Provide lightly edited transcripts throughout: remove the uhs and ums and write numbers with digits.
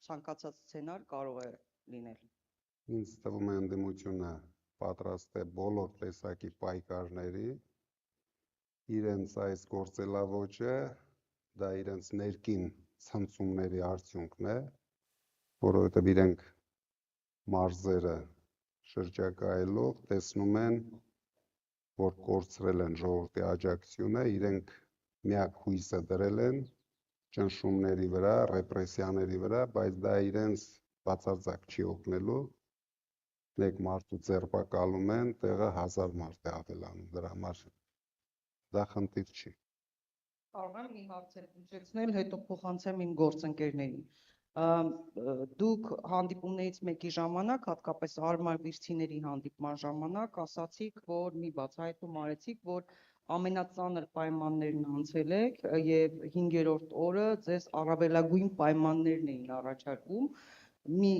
ցանկացած սցենար կարող է լինել։ Ինձ թվում է ընդդիմությունը պատրաստ է բոլոր տեսակի պայքարների, իրենց այս գործելավոճը դա իրենց ներքին ցնցումների արդյունքն է, որովհետև իրենք մարզերը շրջակայելով տեսնում են, որ կորցրել են ժողովրդի աջակցությունը, իրենք միակ հույսը դրել են ճնշումների վրա, ռեպրեսիաների վրա, բայց դա իրենց բացարձակ չի օգնելու, մեկ մարդու ձերբակալում են, տեղը 1000 մարդ է ավելանում, դրա համար դա խնդիր չի։ Կարող եմ մի հարց հիշեցնել, հետո փոխանցեմ իմ գործընկերներին։ Դուք հանդիպումներից մեկի ժամանակ, հատկապես Արմար Վիրցիների հանդիպման ժամանակ, ասացիք, որ մի բացահայտում արեցիք, որ ամենածանր պայմաններն անցել եք եւ 5-րդ օրը ձեզ առավելագույն պայմաններն էին առաջարկում, մի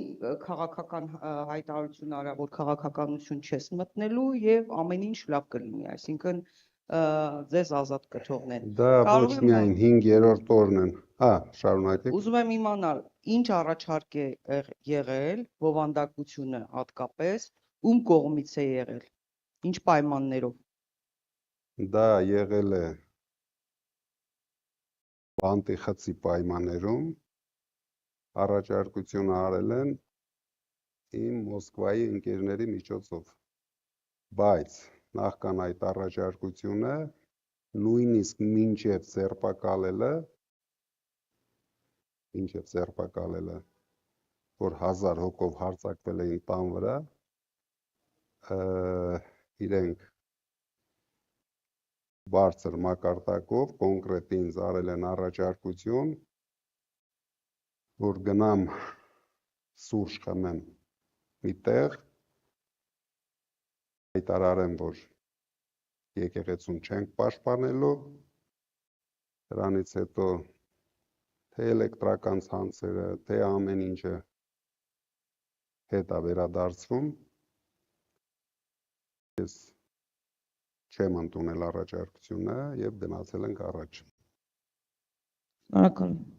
քաղաքական հայտարարություն արա, որ քաղաքականություն չես մտնելու եւ ամեն ինչ լավ կլինի, այսինքն ձեզ ազատ կթողնեն։ Դա ոչ միայն 5-րդ օրն են, շարունակեք։ Ուզում եմ իմանալ, ինչ առաջարկ է եղել, բովանդակությունը հատկապես, ում կողմից է եղել, ինչ պայմաններով։ Դա եղել է բանտի խցի պայմաններում, առաջարկությունը արել են իմ Մոսկվայի ընկերների միջոցով, բայց նախքան այդ առաջարկությունը նույնիսկ մինչև ձերբակալելը, որ 1000 հոգով հարձակվել էին տան վրա, իրենք բարձր մակարդակով կոնկրետ ինձ արել են առաջարկություն, որ գնամ սուրճ խմեմ մի տեղ, հայտարարեմ, որ եկեղեցուն չենք պաշտպանելու, դրանից հետո թե էլեկտրական ցանցերը, թե ամեն ինչը հետ է վերադարձվում, ես չեմ ընդունել առաջարկությունը եւ գնացել ենք առաջ։ Շնորհակալ եմ։